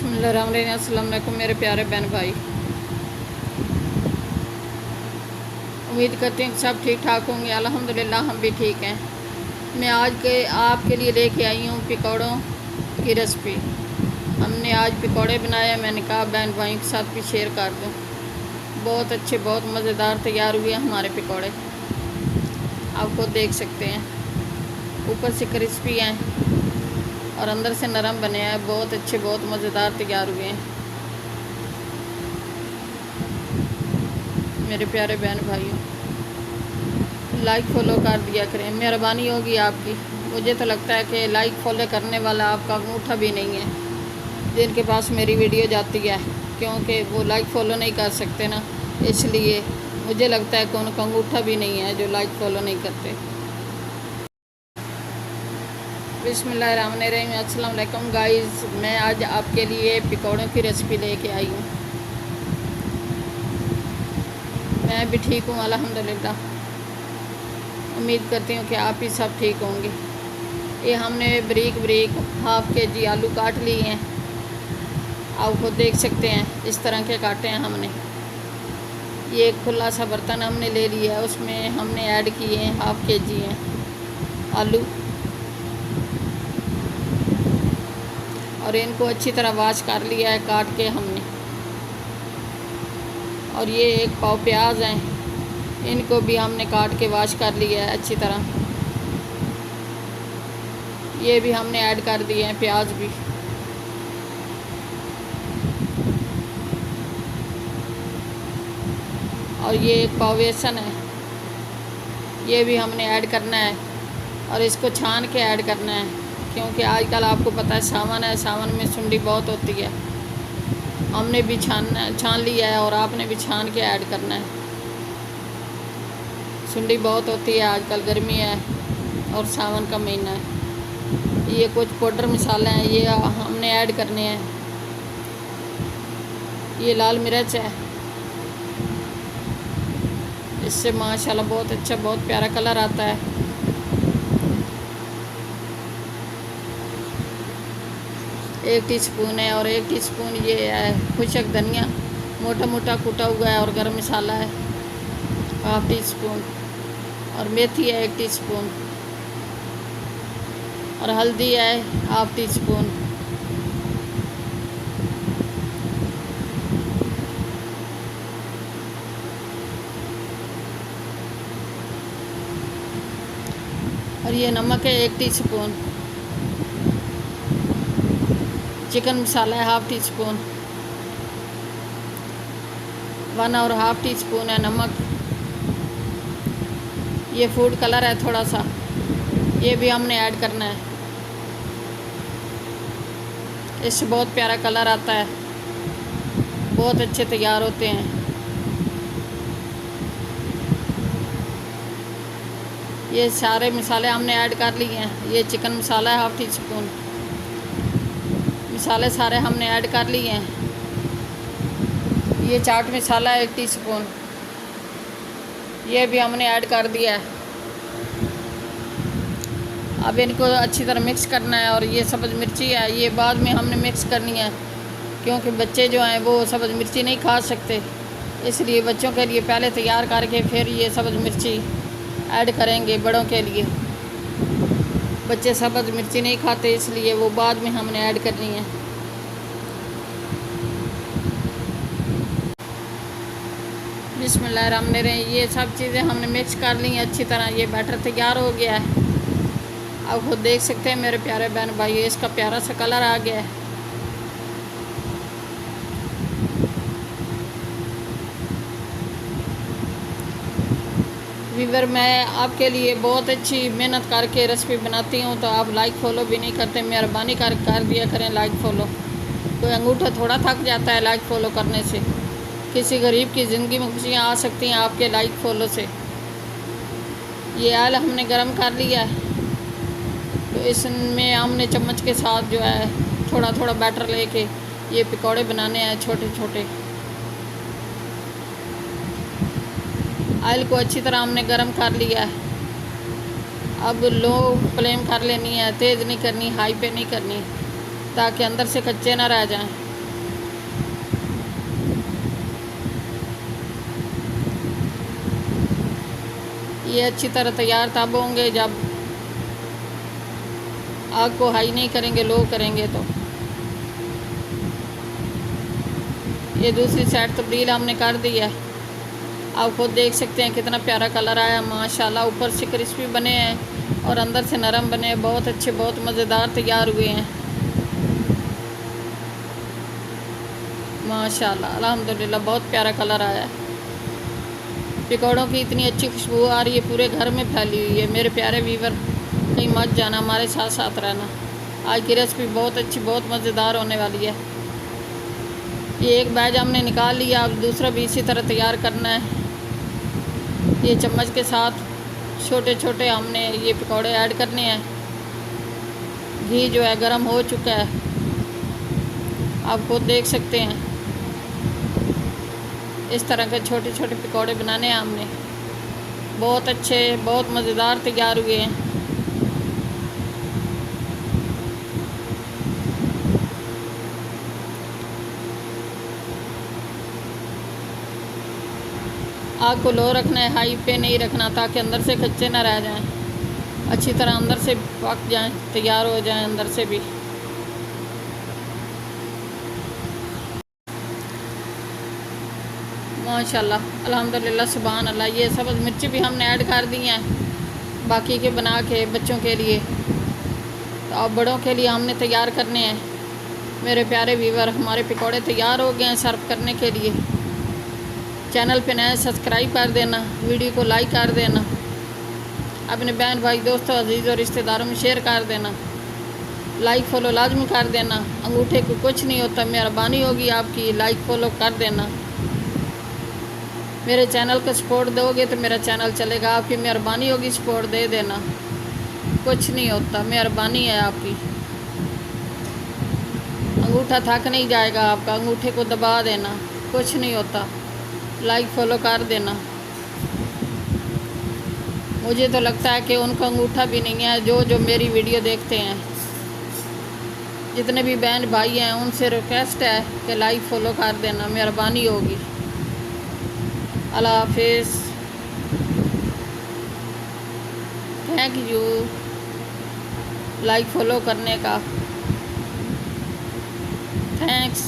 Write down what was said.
बिस्मिल्लाहिर्रहमानिर्रहीम। अस्सलाम वालेकुम मेरे प्यारे बहन भाई, उम्मीद करती हूँ सब ठीक ठाक होंगे। अल्हम्दुलिल्लाह हम भी ठीक हैं। मैं आज के आपके लिए लेके आई हूँ पकौड़ों की रेसिपी। हमने आज पकौड़े बनाए, मैंने कहा बहन भाइयों के साथ भी शेयर कर दूँ। बहुत अच्छे, बहुत मज़ेदार तैयार हुए हमारे पकौड़े, आप खुद देख सकते हैं। ऊपर से क्रिस्पी हैं और अंदर से नरम बने हैं। बहुत अच्छे, बहुत मज़ेदार तैयार हुए हैं मेरे प्यारे बहन भाइयों। लाइक फॉलो कर दिया करें, मेहरबानी होगी आपकी। मुझे तो लगता है कि लाइक फॉलो करने वाला आपका अंगूठा भी नहीं है जिनके पास मेरी वीडियो जाती है, क्योंकि वो लाइक फॉलो नहीं कर सकते ना, इसलिए मुझे लगता है कि उनका अंगूठा भी नहीं है जो लाइक फॉलो नहीं करते। बिस्मिल्लाहिर्रहमानिर्रहीम। अस्सलाम वालेकुम गाइस, मैं आज आपके लिए पकौड़ों की रेसिपी लेके आई हूँ। मैं भी ठीक हूँ अल्हम्दुलिल्लाह। उम्मीद करती हूँ कि आप ही सब ठीक होंगे। ये हमने बारीक बारीक हाफ के-जी आलू काट लिए हैं, आप खुद देख सकते हैं। इस तरह के काटे हैं हमने। ये एक खुला सा बर्तन हमने ले लिया है, उसमें हमने ऐड किए हैं हाफ के-जी हैं आलू, और इनको अच्छी तरह वॉश कर लिया है काट के हमने। और ये एक पाव प्याज हैं, इनको भी हमने काट के वॉश कर लिया है अच्छी तरह। ये भी हमने ऐड कर दिए हैं प्याज भी। और ये एक पाव बेसन है, ये भी हमने ऐड करना है और इसको छान के ऐड करना है, क्योंकि आजकल आपको पता है सावन है, सावन में सुंडी बहुत होती है। हमने भी छान लिया है और आपने भी छान के ऐड करना है। सुंडी बहुत होती है आजकल, गर्मी है और सावन का महीना है। ये कुछ पाउडर मसाले हैं, ये हमने ऐड करने हैं। ये लाल मिर्च है, इससे माशाल्लाह बहुत अच्छा, बहुत प्यारा कलर आता है। एक टीस्पून है, और एक टीस्पून ये है खुशक धनिया, मोटा मोटा कूटा हुआ है, और गरम मसाला है हाफ टी स्पून, और मेथी है 1 टीस्पून, और हल्दी है हाफ टी स्पून। और ये नमक है 1 टीस्पून। चिकन मसाला है हाफ टी स्पून, 1.5 टीस्पून है नमक। ये फूड कलर है थोड़ा सा, ये भी हमने ऐड करना है, इससे बहुत प्यारा कलर आता है, बहुत अच्छे तैयार होते हैं। ये सारे मसाले हमने ऐड कर लिए हैं। ये चिकन मसाला है हाफ टी स्पून, मसाले सारे हमने ऐड कर लिए हैं। ये चाट मसाला है 1 टीस्पून, ये भी हमने ऐड कर दिया है। अब इनको अच्छी तरह मिक्स करना है। और ये सब्ज़ मिर्ची है, ये बाद में हमने मिक्स करनी है, क्योंकि बच्चे जो हैं वो सब्ज़ मिर्ची नहीं खा सकते, इसलिए बच्चों के लिए पहले तैयार करके फिर ये सब्ज़ मिर्ची ऐड करेंगे। बड़ों के लिए बच्चे सब्ज़ मिर्ची नहीं खाते, इसलिए वो बाद में हमने ऐड करनी है। बिस्मिल्लाहिर्रहमानिर्रहीम। ये सब चीज़ें हमने मिक्स कर ली हैं अच्छी तरह। ये बैटर तैयार हो गया है, आप खुद देख सकते हैं मेरे प्यारे बहन भाई। इसका प्यारा सा कलर आ गया है। वीवर, मैं आपके लिए बहुत अच्छी मेहनत करके रेसिपी बनाती हूँ, तो आप लाइक फॉलो भी नहीं करते। मेहरबानी कर दिया करें लाइक फॉलो। कोई अंगूठा थोड़ा थक जाता है लाइक फॉलो करने से। किसी गरीब की ज़िंदगी में खुशियाँ आ सकती हैं आपके लाइक फॉलो से। ये आयल हमने गरम कर लिया है, तो इसमें हमने चम्मच के साथ जो है थोड़ा थोड़ा बैटर लेके ये पकौड़े बनाने हैं छोटे छोटे। ऑयल को अच्छी तरह हमने गरम कर लिया है। अब लो फ्लेम कर लेनी है, तेज़ नहीं करनी, हाई पे नहीं करनी, ताकि अंदर से कच्चे ना रह जाएं। ये अच्छी तरह तैयार तब होंगे जब आग को हाई नहीं करेंगे, लो करेंगे तो। ये दूसरी साइड तब्दील हमने कर दी है। आप खुद देख सकते हैं कितना प्यारा कलर आया माशाल्लाह। ऊपर से क्रिस्पी बने हैं और अंदर से नरम बने हैं। बहुत अच्छे, बहुत मज़ेदार तैयार हुए हैं माशाल्लाह अल्हम्दुलिल्लाह। बहुत प्यारा कलर आया है। पकौड़ों की इतनी अच्छी खुशबू आ रही है, पूरे घर में फैली हुई है। मेरे प्यारे वीवर, कहीं मत जाना, हमारे साथ साथ रहना। आज की रेसिपी बहुत अच्छी, बहुत मज़ेदार होने वाली है। ये एक बैच हमने निकाल लिया, अब दूसरा भी इसी तरह तैयार करना है। ये चम्मच के साथ छोटे छोटे हमने ये पकौड़े ऐड करने हैं। घी जो है गरम हो चुका है, आप खुद देख सकते हैं। इस तरह के छोटे छोटे पकौड़े बनाने हैं हमने। बहुत अच्छे, बहुत मज़ेदार तैयार हुए हैं। आग को लो रखना है, हाई पे नहीं रखना, ताकि अंदर से कच्चे ना रह जाएं। अच्छी तरह अंदर से पक जाएं, तैयार हो जाएं अंदर से भी। माशाल्लाह अल्हम्दुलिल्लाह सुभान अल्लाह। ये सब्ज़ मिर्ची भी हमने ऐड कर दी हैं बाकी के बना के बच्चों के लिए। तो अब बड़ों के लिए हमने तैयार करने हैं। मेरे प्यारे व्यूअर, हमारे पकौड़े तैयार हो गए हैं सर्व करने के लिए। चैनल पे नए सब्सक्राइब कर देना, वीडियो को लाइक कर देना, अपने बहन भाई दोस्तों अजीज़ और रिश्तेदारों में शेयर कर देना। लाइक फॉलो लाजमी कर देना। अंगूठे को कुछ नहीं होता, मेहरबानी होगी आपकी, लाइक फॉलो कर देना। मेरे चैनल को सपोर्ट दोगे तो मेरा चैनल चलेगा। आपकी मेहरबानी होगी, सपोर्ट दे देना, कुछ नहीं होता, मेहरबानी है आपकी। अंगूठा थक नहीं जाएगा आपका, अंगूठे को दबा देना, कुछ नहीं होता। लाइक फॉलो कर देना। मुझे तो लगता है कि उनका अंगूठा भी नहीं है जो मेरी वीडियो देखते हैं। जितने भी बहन भाई हैं उनसे रिक्वेस्ट है कि लाइक फॉलो कर देना, मेहरबानी होगी। अल्लाह हाफिज़। थैंक यू लाइक फॉलो करने का, थैंक्स।